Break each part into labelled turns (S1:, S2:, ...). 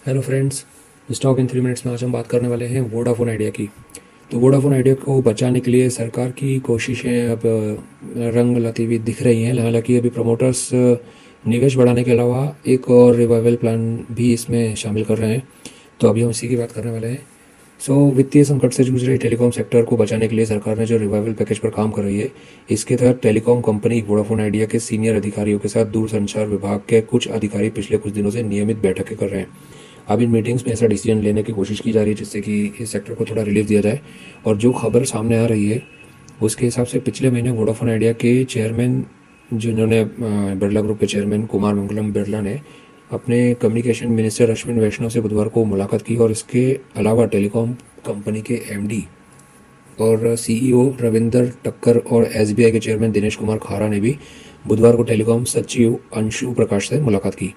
S1: Hello friends. Stock in 3 minutes में आज हम बात करने वाले हैं वोडाफोन आइडिया की। तो वोडाफोन आइडिया को बचाने के लिए सरकार की कोशिशें अब रंग लाती हुई दिख रही हैं। हालांकि अभी प्रमोटर्स निवेश बढ़ाने के अलावा एक और रिवाइवल प्लान भी इसमें शामिल कर रहे हैं। तो अभी हम इसी की बात करने वाले हैं। वित्तीय संकट से जूझ रही टेलीकॉम सेक्टर को बचाने के लिए सरकार ने जो रिवाइवल पैकेज पर काम कर रही है, इसके तहत टेलीकॉम कंपनी वोडाफोन आइडिया के सीनियर अधिकारियों के साथ दूरसंचार विभाग के कुछ अधिकारी पिछले कुछ दिनों से नियमित बैठकें कर रहे हैं। अब इन मीटिंग्स में ऐसा डिसीजन लेने की कोशिश की जा रही है जिससे कि इस सेक्टर को थोड़ा रिलीफ दिया जाए। और जो खबर सामने आ रही है उसके हिसाब से पिछले महीने वोडाफोन आइडिया के चेयरमैन, जिन्होंने बिरला ग्रुप के चेयरमैन कुमार मंगलम बिरला ने अपने कम्युनिकेशन मिनिस्टर अश्विन वैष्णव से बुधवार को मुलाकात की। और इसके अलावा टेलीकॉम कंपनी के एमडी और सीईओ रविंदर टक्कर और एसबीआई के चेयरमैन दिनेश कुमार खारा ने भी बुधवार को टेलीकॉम सचिव अंशु प्रकाश से मुलाकात की।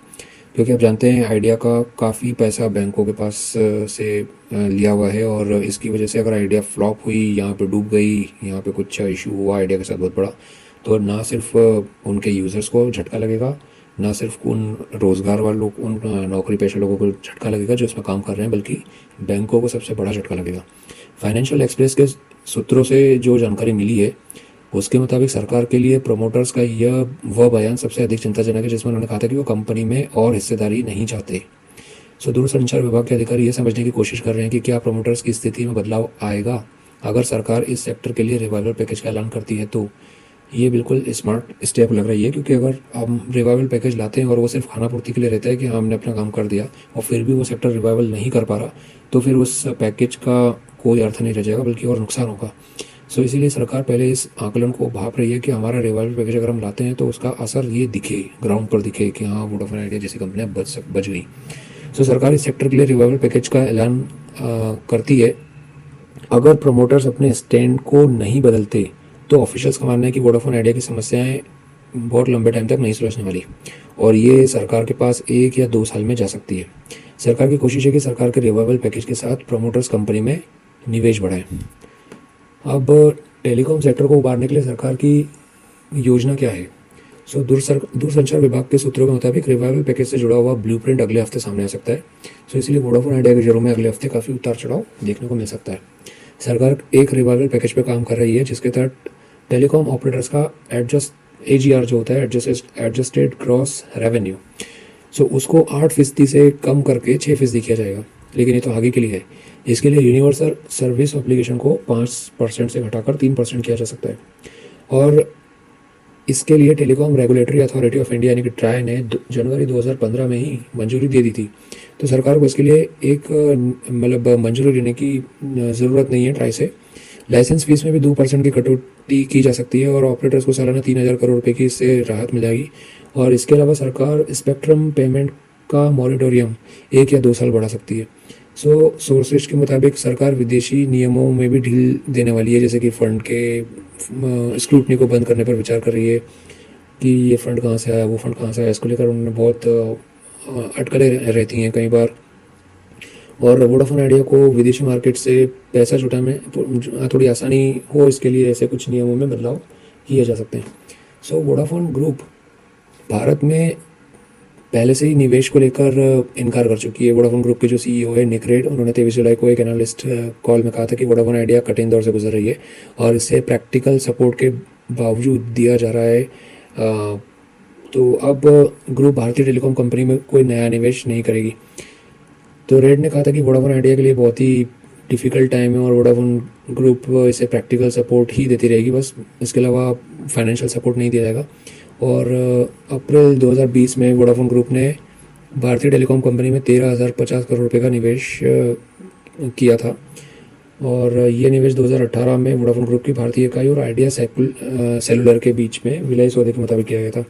S1: क्योंकि आप जानते हैं आइडिया का काफ़ी पैसा बैंकों के पास से लिया हुआ है, और इसकी वजह से अगर आइडिया फ्लॉप हुई, यहाँ पे डूब गई, यहाँ पे कुछ इशू हुआ आइडिया के साथ बहुत बड़ा, तो ना सिर्फ उनके यूज़र्स को झटका लगेगा, ना सिर्फ उन रोज़गार वालों, उन नौकरी पेशा लोगों को झटका लगेगा जो इसमें काम कर रहे हैं, बल्कि बैंकों को सबसे बड़ा झटका लगेगा। फाइनेंशियल एक्सप्रेस के सूत्रों से जो जानकारी मिली है उसके मुताबिक सरकार के लिए प्रमोटर्स का यह वह बयान सबसे अधिक चिंताजनक है, जिसमें उन्होंने कहा था कि वो कंपनी में और हिस्सेदारी नहीं चाहते। दूरसंचार विभाग के अधिकारी ये समझने की कोशिश कर रहे हैं कि क्या प्रमोटर्स की स्थिति में बदलाव आएगा अगर सरकार इस सेक्टर के लिए रिवाइवल पैकेज का ऐलान करती है। तो ये बिल्कुल स्मार्ट स्टेप लग रही है, क्योंकि अगर हम रिवाइवल पैकेज लाते हैं और वो सिर्फ खाना पूर्ति के लिए रहता है कि हाँ हमने अपना काम कर दिया, और फिर भी वो सेक्टर रिवाइवल नहीं कर पा रहा, तो फिर उस पैकेज का कोई अर्थ नहीं रह जाएगा, बल्कि और नुकसान होगा। इसीलिए सरकार पहले इस आकलन को भाप रही है कि हमारा रिवाइवल पैकेज अगर हम लाते हैं तो उसका असर ये दिखे, ग्राउंड पर दिखे कि हाँ वोडाफोन आइडिया जैसी कंपनियां बच गई। सरकार इस सेक्टर के लिए रिवाइवल पैकेज का ऐलान करती है। अगर प्रमोटर्स अपने स्टैंड को नहीं बदलते तो ऑफिशियल्स का मानना है कि वोडाफोन आइडिया की समस्याएं बहुत लंबे टाइम तक नहीं सुलझने वाली, और ये सरकार के पास 1 या 2 साल में जा सकती है। सरकार की कोशिश है कि सरकार के रिवाइवल पैकेज के साथ प्रमोटर्स कंपनी में निवेश बढ़ाएं। अब टेलीकॉम सेक्टर को उबारने के लिए सरकार की योजना क्या है? दूरसंचार विभाग के सूत्रों के मुताबिक रिवाइवल पैकेज से जुड़ा हुआ ब्लूप्रिंट अगले हफ्ते सामने आ सकता है। इसलिए वोडाफोन आइडिया के शेयरों में अगले हफ्ते काफ़ी उतार चढ़ाव देखने को मिल सकता है। सरकार एक रिवाइवल पैकेज पर काम कर रही है जिसके तहत टेलीकॉम ऑपरेटर्स का AGR जो होता है, एडजस्टेड ग्रॉस रेवेन्यू, उसको 8% से कम करके 6% किया जाएगा। लेकिन ये तो आगे के लिए है। इसके लिए यूनिवर्सल सर्विस ऑब्लिगेशन को 5% से घटाकर 3% किया जा सकता है। और इसके लिए telecom regulatory authority of India यानी कि ट्राई ने जनवरी 2015 में ही मंजूरी दे दी थी। तो सरकार को इसके लिए एक मंजूरी लेने की ज़रूरत नहीं है ट्राई से। लाइसेंस फीस में भी 2% की कटौती की जा सकती है, और ऑपरेटर्स को सालाना 3,000 करोड़ रुपए की इससे राहत मिल जाएगी। और इसके अलावा सरकार स्पेक्ट्रम पेमेंट का मॉरिटोरियम 1 या 2 साल बढ़ा सकती है। सोर्सेज के मुताबिक सरकार विदेशी नियमों में भी ढील देने वाली है, जैसे कि फ़ंड के स्क्रूटनी को बंद करने पर विचार कर रही है कि ये फ़ंड कहाँ से आया, वो फ़ंड कहाँ से आया। इसको लेकर उन्होंने बहुत अटकलें रहती हैं कई बार। और वोडाफोन आइडिया को विदेशी मार्केट से पैसा जुटाने में थोड़ी आसानी हो, इसके लिए ऐसे कुछ नियमों में बदलाव किए जा सकते हैं। वोडाफोन ग्रुप भारत में पहले से ही निवेश को लेकर इनकार कर चुकी है। वोडाफोन ग्रुप के जो सीईओ है निक रेड, उन्होंने 23 जुलाई को एक एनालिस्ट कॉल में कहा था कि वोडाफोन आइडिया कठिन दौर से गुजर रही है और इसे प्रैक्टिकल सपोर्ट के बावजूद दिया जा रहा है। तो अब ग्रुप भारतीय टेलीकॉम कंपनी में कोई नया निवेश नहीं करेगी। तो रेड ने कहा था कि वोडाफोन आइडिया के लिए बहुत ही डिफ़िकल्ट टाइम है और वोडाफोन ग्रुप इसे प्रैक्टिकल सपोर्ट ही देती रहेगी, बस इसके अलावा फाइनेंशियल सपोर्ट नहीं दिया जाएगा। और अप्रैल 2020 में वोडाफोन ग्रुप ने भारतीय टेलीकॉम कंपनी में 13,050 करोड़ रुपए का निवेश किया था, और ये निवेश 2018 में वोडाफोन ग्रुप की भारतीय इकाई और आइडिया सेलुलर के बीच में विलय सौदे के मुताबिक किया गया था।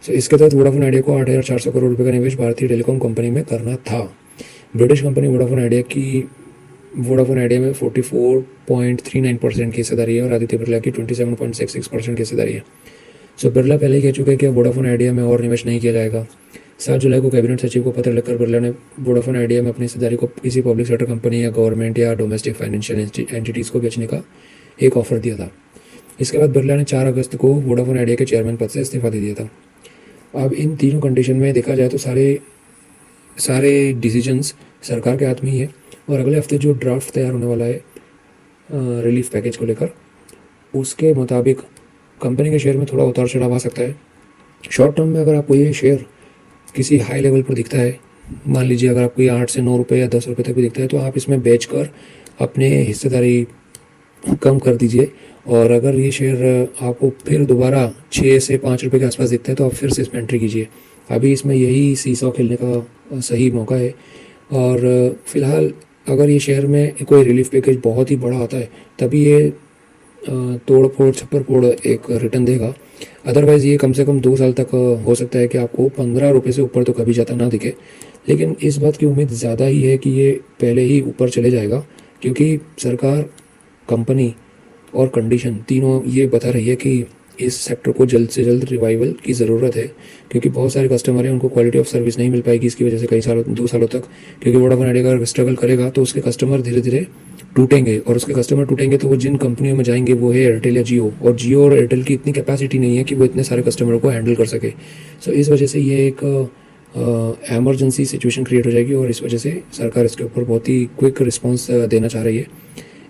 S1: इसके तहत वोडाफोन आइडिया को 8,400 करोड़ रुपए का निवेश भारतीय टेलीकॉम कंपनी में करना था। ब्रिटिश कंपनी वोडाफोन आइडिया में 44.39% की हिस्सेदारी है और आदित्य बिरला की 27.66% की हिस्सेदारी है। बिरला पहले ही कह चुके हैं कि वोडाफोन आइडिया में और निवेश नहीं किया जाएगा। 7 जुलाई को कैबिनेट सचिव को पत्र लिखकर बिरला ने वोडाफोन आइडिया में अपनी हिस्सेदारी को किसी पब्लिक सेक्टर कंपनी या गवर्नमेंट या डोमेस्टिक फाइनेंशियल एंटिटीज़ को बेचने का एक ऑफर दिया था। इसके बाद बिरला ने 4 अगस्त को वोडाफोन आइडिया के चेयरमैन पद से इस्तीफा दे दिया था। अब इन तीनों कंडीशन में देखा जाए तो सारे सारे डिसीजंस सरकार के हाथ में ही है। और अगले हफ्ते जो ड्राफ्ट तैयार होने वाला है रिलीफ पैकेज को लेकर, उसके मुताबिक कंपनी के शेयर में थोड़ा उतार चढ़ाव आ सकता है। शॉर्ट टर्म में अगर आपको ये शेयर किसी हाई लेवल पर दिखता है, मान लीजिए अगर आपको ये 8 से 9 रुपये या 10 रुपये तक भी दिखता है, तो आप इसमें बेच कर अपने हिस्सेदारी कम कर दीजिए। और अगर ये शेयर आपको फिर दोबारा 6 से 5 रुपये के आसपास दिखता है तो आप फिर से इसमें एंट्री कीजिए। अभी इसमें यही सीसॉ खेलने का सही मौका है। और फिलहाल अगर ये शेयर में कोई रिलीफ पैकेज बहुत ही बड़ा आता है तभी ये तोड़ फोड़ छप्पर फोड़ एक रिटर्न देगा। अदरवाइज़ ये कम से कम 2 साल तक हो सकता है कि आपको 15 रुपये से ऊपर तो कभी जाता ना दिखे। लेकिन इस बात की उम्मीद ज़्यादा ही है कि ये पहले ही ऊपर चले जाएगा, क्योंकि सरकार, कंपनी और कंडीशन तीनों ये बता रही है कि इस सेक्टर को जल्द से जल्द रिवाइवल की ज़रूरत है। क्योंकि बहुत सारे कस्टमर हैं, उनको क्वालिटी ऑफ सर्विस नहीं मिल पाएगी इसकी वजह से कई सालों 2 सालों तक। क्योंकि वोडाफोन आइडिया अगर स्ट्रगल करेगा तो उसके कस्टमर धीरे धीरे टूटेंगे, और उसके कस्टमर टूटेंगे तो वो जिन कंपनियों में जाएंगे वो है एयरटेल या जियो, और जियो और एयरटेल की इतनी कैपेसिटी नहीं है कि वो इतने सारे कस्टमरों को हैंडल कर सके। सो इस वजह से ये एक एमरजेंसी सिचुएशन क्रिएट हो जाएगी, और इस वजह से सरकार इसके ऊपर बहुत ही क्विक रिस्पॉन्स देना चाह रही है।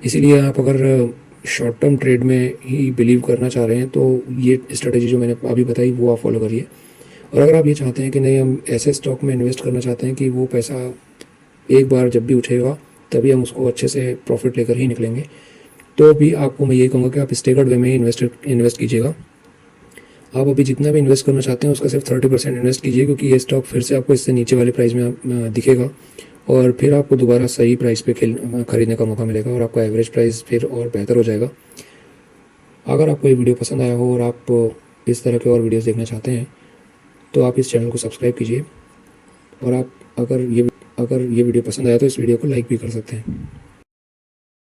S1: इसीलिए आप अगर शॉर्ट टर्म ट्रेड में ही बिलीव करना चाह रहे हैं तो ये स्ट्रेटेजी जो मैंने अभी बताई वो आप फॉलो करिए। और अगर आप ये चाहते हैं कि नहीं, हम ऐसे स्टॉक में इन्वेस्ट करना चाहते हैं कि वो पैसा एक बार जब भी उठेगा तभी हम उसको अच्छे से प्रॉफिट लेकर ही निकलेंगे, तो भी आपको मैं यही कहूँगा कि आप स्टेगर्ड वे में ही इन्वेस्ट कीजिएगा। आप अभी जितना भी इन्वेस्ट करना चाहते हैं उसका सिर्फ 30% इन्वेस्ट कीजिए, क्योंकि ये स्टॉक फिर से आपको इससे नीचे वाले प्राइस में दिखेगा, और फिर आपको दोबारा सही प्राइस पे खरीदने का मौका मिलेगा, और आपका एवरेज प्राइस फिर और बेहतर हो जाएगा। अगर आपको ये वीडियो पसंद आया हो और आप इस तरह के और वीडियोस देखना चाहते हैं तो आप इस चैनल को सब्सक्राइब कीजिए, और आप अगर ये वीडियो पसंद आया तो इस वीडियो को लाइक भी कर सकते हैं।